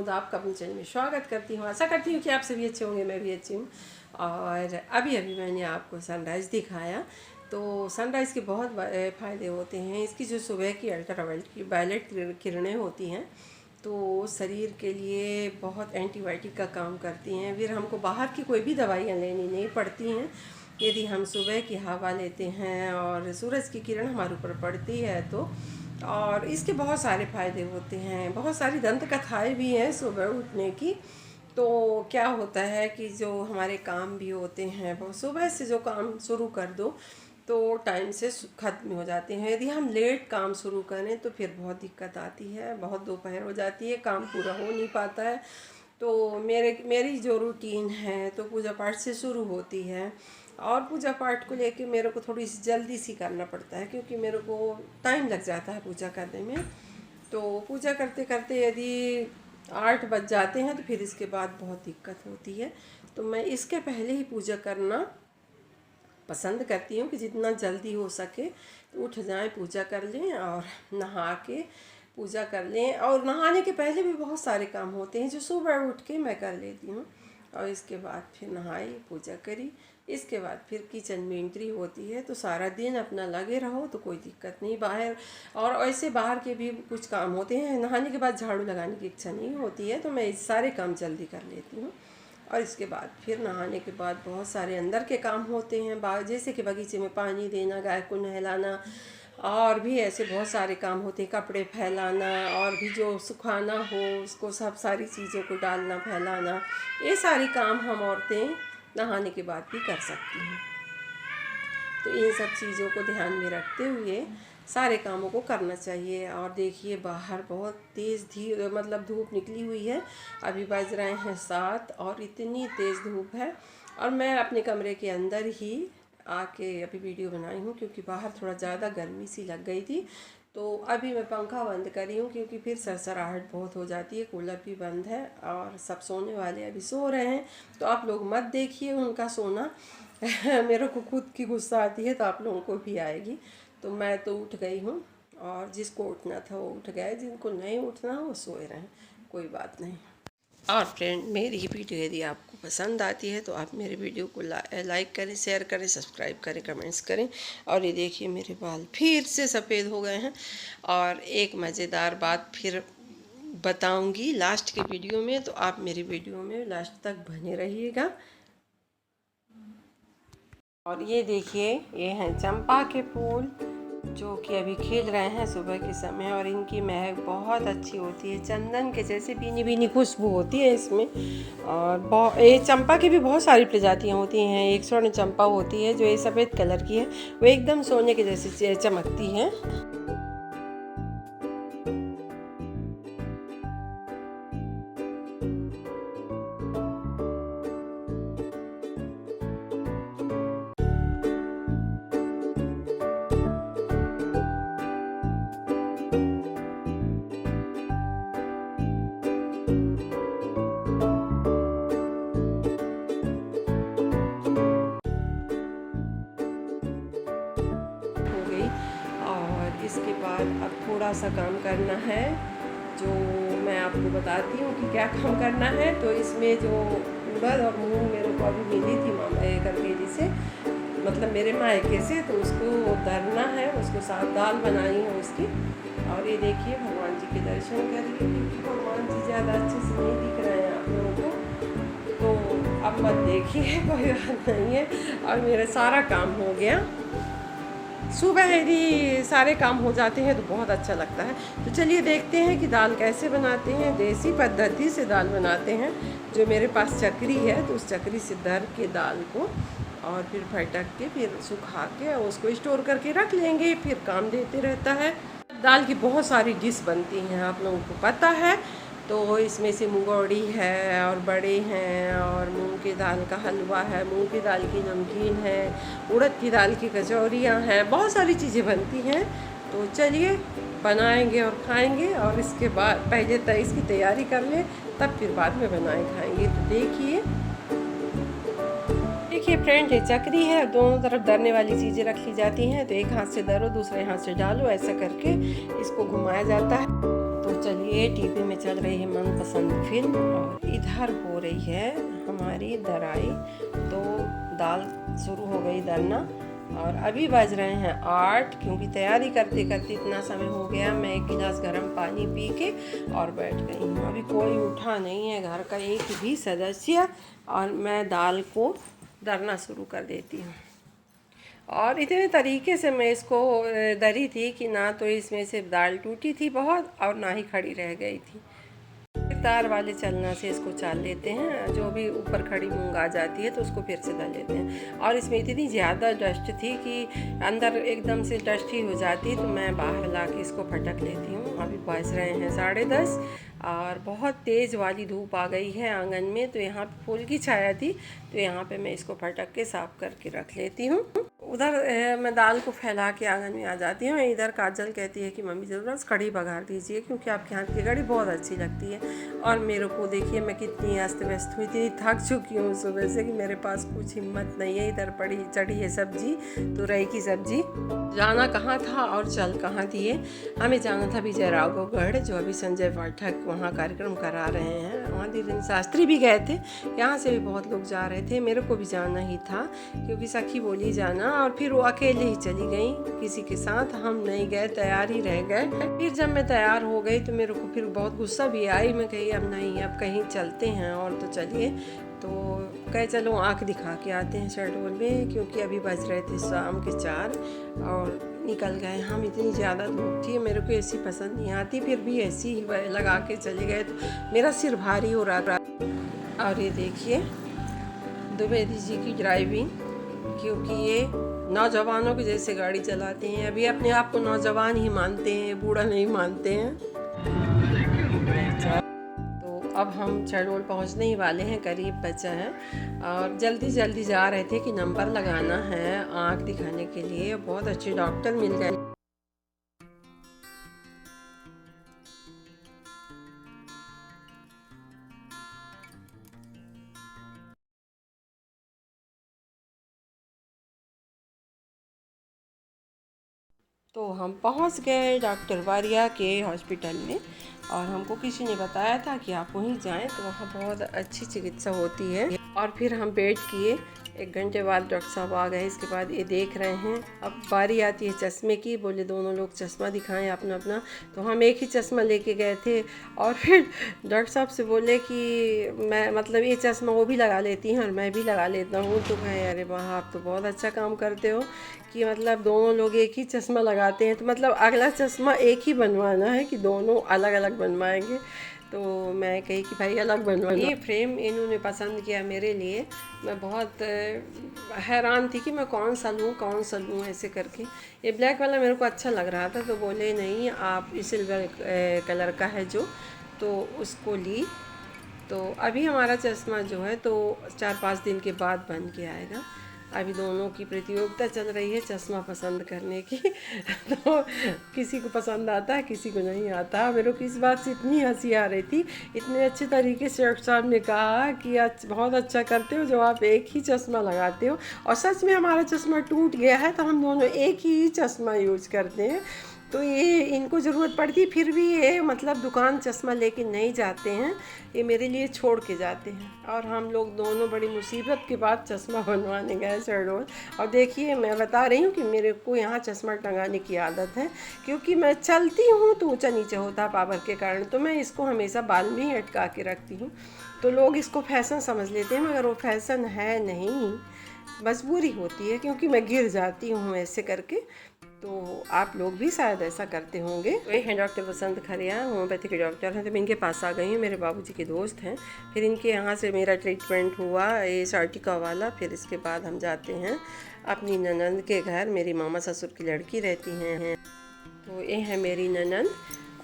महमूद, आपका अपने चैनल में स्वागत करती हूँ। आशा करती हूँ कि आप सभी अच्छे होंगे, मैं भी अच्छी हूँ। और अभी मैंने आपको सनराइज़ दिखाया। तो सनराइज़ के बहुत फ़ायदे होते हैं। इसकी जो सुबह की अल्ट्रावायलेट किरणें होती हैं तो शरीर के लिए बहुत एंटीबायोटिक का काम करती हैं। फिर हमको बाहर की कोई भी दवाइयाँ लेनी नहीं पड़ती हैं यदि हम सुबह की हवा लेते हैं और सूरज की किरण हमारे ऊपर पड़ती है तो। और इसके बहुत सारे फ़ायदे होते हैं, बहुत सारी दंत कथाएँ भी हैं सुबह उठने की। तो क्या होता है कि जो हमारे काम भी होते हैं वो सुबह से जो काम शुरू कर दो तो टाइम से ख़त्म हो जाते हैं। यदि हम लेट काम शुरू करें तो फिर बहुत दिक्कत आती है, बहुत दोपहर हो जाती है, काम पूरा हो नहीं पाता है। तो मेरी जो रूटीन है तो पूजा पाठ से शुरू होती है। और पूजा पाठ को लेके मेरे को थोड़ी सी जल्दी सी करना पड़ता है क्योंकि मेरे को टाइम लग जाता है पूजा करने में। तो पूजा करते करते यदि 8 बज जाते हैं तो फिर इसके बाद बहुत दिक्कत होती है। तो मैं इसके पहले ही पूजा करना पसंद करती हूँ कि जितना जल्दी हो सके तो उठ जाएं, पूजा कर लें और नहा के पूजा कर लें। और नहाने के पहले भी बहुत सारे काम होते हैं जो सुबह उठ के मैं कर लेती हूँ। और इसके बाद फिर नहाई, पूजा करी, इसके बाद फिर किचन में एंट्री होती है। तो सारा दिन अपना लगे रहो तो कोई दिक्कत नहीं। बाहर और ऐसे बाहर के भी कुछ काम होते हैं, नहाने के बाद झाड़ू लगाने की इच्छा नहीं होती है तो मैं सारे काम जल्दी कर लेती हूँ। और इसके बाद फिर नहाने के बाद बहुत सारे अंदर के काम होते हैं, जैसे कि बगीचे में पानी देना, गाय को नहलाना, और भी ऐसे बहुत सारे काम होते हैं, कपड़े फैलाना और भी जो सुखाना हो उसको सब सारी चीज़ों को डालना फैलाना। ये सारे काम हम औरतें नहाने के बाद भी कर सकती हैं। तो इन सब चीज़ों को ध्यान में रखते हुए सारे कामों को करना चाहिए। और देखिए बाहर बहुत तेज़ धूप निकली हुई है। अभी बज रहे हैं 7 और इतनी तेज़ धूप है। और मैं अपने कमरे के अंदर ही आके अभी वीडियो बनाई हूँ क्योंकि बाहर थोड़ा ज़्यादा गर्मी सी लग गई थी। तो अभी मैं पंखा बंद करी हूँ क्योंकि फिर सरसराहट बहुत हो जाती है। कूलर भी बंद है और सब सोने वाले अभी सो रहे हैं। तो आप लोग मत देखिए उनका सोना मेरे को खुद की गुस्सा आती है तो आप लोगों को भी आएगी। तो मैं तो उठ गई हूँ और जिसको उठना था वो उठ गए, जिनको नहीं उठना वो सोए रहें, कोई बात नहीं। और फ्रेंड, मेरी वीडियो यदि आपको पसंद आती है तो आप मेरे वीडियो को लाइक करें, शेयर करें, सब्सक्राइब करें, कमेंट्स करें। और ये देखिए मेरे बाल फिर से सफ़ेद हो गए हैं। और एक मज़ेदार बात फिर बताऊंगी लास्ट के वीडियो में, तो आप मेरी वीडियो में लास्ट तक बने रहिएगा। और ये देखिए ये हैं चंपा के फूल जो कि अभी खिल रहे हैं सुबह के समय। और इनकी महक बहुत अच्छी होती है, चंदन के जैसे भीनी भीनी खुशबू होती है इसमें। और ये चंपा की भी बहुत सारी प्रजातियां होती हैं। एक स्वर्ण चंपा होती है जो ये सफ़ेद कलर की है, वो एकदम सोने के जैसे चमकती है। इसके बाद अब थोड़ा सा काम करना है जो मैं आपको बताती हूँ कि क्या काम करना है। तो इसमें जो उड़द और मूंग मेरे को अभी मिली थी करके से मतलब मेरे मायके से, तो उसको दरना है, उसको साथ दाल बनानी है उसकी। और ये देखिए भगवान जी के दर्शन करिए क्योंकि भगवान जी ज़्यादा अच्छे से नहीं दिख रहे हैं आप लोगों को, तो अब मत देखिए कोई बात नहीं है। और मेरा सारा काम हो गया। सुबह यदि सारे काम हो जाते हैं तो बहुत अच्छा लगता है। तो चलिए देखते हैं कि दाल कैसे बनाते हैं। देसी पद्धति से दाल बनाते हैं। जो मेरे पास चक्री है तो उस चक्री से दर के दाल को और फिर फटक के फिर सुखा के उसको स्टोर करके रख लेंगे, फिर काम देते रहता है। दाल की बहुत सारी डिश बनती हैं, आप लोगों को पता है। तो इसमें से मुंगौड़ी है और बड़े हैं और मूंग की दाल का हलवा है, मूंग की दाल की नमकीन है, उड़द की दाल की कचौरियाँ हैं, बहुत सारी चीज़ें बनती हैं। तो चलिए बनाएंगे और खाएंगे। और इसके बाद पहले इसकी तैयारी कर लें, तब फिर बाद में बनाए खाएंगे। तो देखिए फ्रेंड, ये चक्री है, दोनों तरफ दरने वाली चीज़ें रख ली जाती हैं। तो एक हाथ से दरो, दूसरे हाथ से डालो, ऐसा करके इसको घुमाया जाता है। तो चलिए टीवी में चल रही है मनपसंद फिल्म और इधर हो रही है हमारी दराई। तो दाल शुरू हो गई दरना और अभी बज रहे हैं 8, क्योंकि तैयारी करते करते इतना समय हो गया। मैं एक गिलास गर्म पानी पी के और बैठ गई हूँ। अभी कोई उठा नहीं है घर का एक भी सदस्य और मैं दाल को दरना शुरू कर देती हूँ। और इतने तरीके से मैं इसको दरी थी कि ना तो इसमें से दाल टूटी थी बहुत और ना ही खड़ी रह गई थी। तार वाले चलना से इसको चाल लेते हैं, जो भी ऊपर खड़ी मूंग आ जाती है तो उसको फिर से डाल लेते हैं। और इसमें इतनी ज़्यादा डस्ट थी कि अंदर एकदम से डस्ट ही हो जाती, तो मैं बाहर ला के इसको फटक लेती हूँ। अभी बज रहे हैं 10:30 और बहुत तेज़ वाली धूप आ गई है आंगन में। तो यहाँ पे फूल की छाया थी, तो यहाँ पे मैं इसको फटक के साफ़ करके रख लेती हूँ। उधर मैं दाल को फैला के आंगन में आ जाती हूँ। इधर काजल कहती है कि मम्मी ज़रूर कढ़ी बघार दीजिए, क्योंकि आपके हाथ की कढ़ी बहुत अच्छी लगती है। और मेरे को देखिए मैं कितनी अस्त व्यस्त हुई थी, थक चुकी हूँ सुबह से कि मेरे पास कुछ हिम्मत नहीं है। इधर पड़ी चढ़ी है सब्जी, तुरई की सब्जी। जाना कहाँ था और चल कहाँ दिए। हमें जाना था विजय राघवगढ़, जो अभी संजय पाठक वहाँ कार्यक्रम करा रहे हैं। वहाँ धीरेन्द्र शास्त्री भी गए थे, यहाँ से भी बहुत लोग जा रहे थे। मेरे को भी जाना ही था, क्योंकि सखी बोली जाना, और फिर वो अकेले ही चली गई, किसी के साथ हम नहीं गए, तैयार ही रह गए। फिर जब मैं तैयार हो गई तो मेरे को फिर बहुत गुस्सा भी आई। मैं कही अब नहीं, अब कहीं चलते हैं और तो चलिए। तो कहे चलो आँख दिखा के आते हैं शहडोल में, क्योंकि अभी बज रहे थे शाम के 4 और निकल गए हम। इतनी ज़्यादा धूप थी, मेरे को ऐसी पसंद नहीं आती, फिर भी ऐसी ही लगा के चले गए तो मेरा सिर भारी हो रहा था। और ये देखिए द्विवेदी जी की ड्राइविंग, क्योंकि ये नौजवानों के जैसे गाड़ी चलाते हैं। अभी अपने आप को नौजवान ही मानते हैं, बूढ़ा नहीं मानते हैं। तो अब हम शहडोल पहुंचने ही वाले हैं, करीब बचा है। और जल्दी जल्दी जा रहे थे कि नंबर लगाना है आँख दिखाने के लिए। बहुत अच्छे डॉक्टर मिल गए। तो हम पहुंच गए डॉक्टर वारिया के हॉस्पिटल में, और हमको किसी ने बताया था कि आप वहीं जाएं, तो वहाँ बहुत अच्छी चिकित्सा होती है। और फिर हम वेट किए, 1 घंटे बाद डॉक्टर साहब आ गए। इसके बाद ये देख रहे हैं, अब बारी आती है चश्मे की। बोले दोनों लोग चश्मा दिखाएं अपना अपना। तो हम एक ही चश्मा लेके गए थे। और फिर डॉक्टर साहब से बोले कि मैं मतलब ये चश्मा वो भी लगा लेती हैं और मैं भी लगा लेता हूँ। तो कहे अरे वाह, आप तो बहुत अच्छा काम करते हो कि मतलब दोनों लोग एक ही चश्मा लगाते हैं। तो मतलब अगला चश्मा एक ही बनवाना है कि दोनों अलग अलग बनवाएंगे। तो मैं कही कि भाई अलग बनवाना। ये फ्रेम इन्होंने पसंद किया मेरे लिए। मैं बहुत हैरान थी कि मैं कौन सा लूँ ऐसे करके। ये ब्लैक वाला मेरे को अच्छा लग रहा था, तो बोले नहीं आप सिल्वर कलर का है जो, तो उसको ली। तो अभी हमारा चश्मा जो है तो 4-5 दिन के बाद बन के आएगा। अभी दोनों की प्रतियोगिता चल रही है चश्मा पसंद करने की। तो किसी को पसंद आता है, किसी को नहीं आता। मेरे को इस बात से इतनी हंसी आ रही थी। इतने अच्छे तरीके से डॉक्टर साहब ने कहा कि बहुत अच्छा करते हो जो आप एक ही चश्मा लगाते हो। और सच में हमारा चश्मा टूट गया है, तो हम दोनों एक ही चश्मा यूज करते हैं। तो ये इनको ज़रूरत पड़ती, फिर भी ये मतलब दुकान चश्मा लेके नहीं जाते हैं, ये मेरे लिए छोड़ के जाते हैं। और हम लोग दोनों बड़ी मुसीबत के बाद चश्मा बनवाने गए शहडोल। और देखिए मैं बता रही हूँ कि मेरे को यहाँ चश्मा टंगाने की आदत है, क्योंकि मैं चलती हूँ तो ऊंचा नीचे होता पावर के कारण, तो मैं इसको हमेशा बाल में ही अटका के रखती हूँ। तो लोग इसको फैशन समझ लेते हैं, मगर वो फैशन है नहीं, मजबूरी होती है, क्योंकि मैं गिर जाती हूँ ऐसे करके। तो आप लोग भी शायद ऐसा करते होंगे। ये हैं डॉक्टर वसंत खरिया, होम्योपैथी के डॉक्टर हैं। तो मैं इनके पास आ गई हूँ, मेरे बाबूजी के दोस्त हैं। फिर इनके यहाँ से मेरा ट्रीटमेंट हुआ, ये सार्टिका वाला। फिर इसके बाद हम जाते हैं अपनी ननंद के घर। मेरी मामा ससुर की लड़की रहती हैं। तो ये है मेरी ननंद,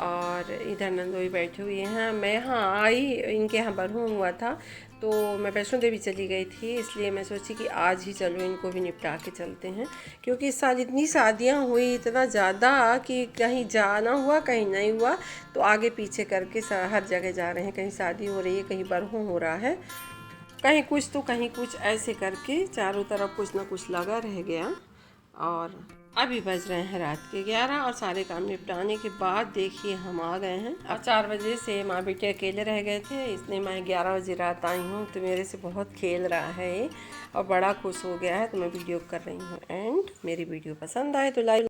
और इधर नंदोई बैठे हुए हैं। मैं यहाँ आई, इनके यहाँ बरहूँ हुआ था, तो मैं वैष्णो देवी चली गई थी, इसलिए मैं सोची कि आज ही चलो इनको भी निपटा के चलते हैं। क्योंकि इस साल इतनी शादियाँ हुई, इतना ज़्यादा कि कहीं जाना हुआ कहीं नहीं हुआ, तो आगे पीछे करके हर जगह जा रहे हैं। कहीं शादी हो रही है, कहीं बरहूँ हो रहा है, कहीं कुछ तो कहीं कुछ, ऐसे करके चारों तरफ कुछ ना कुछ लगा रह गया। और अभी बज रहे हैं रात के 11 और सारे काम निपटाने के बाद देखिए हम आ गए हैं। अब 4 बजे से माँ बेटे अकेले रह गए थे, इसलिए मैं 11 बजे रात आई हूँ। तो मेरे से बहुत खेल रहा है और बड़ा खुश हो गया है, तो मैं वीडियो कर रही हूँ। एंड मेरी वीडियो पसंद आए तो लाइक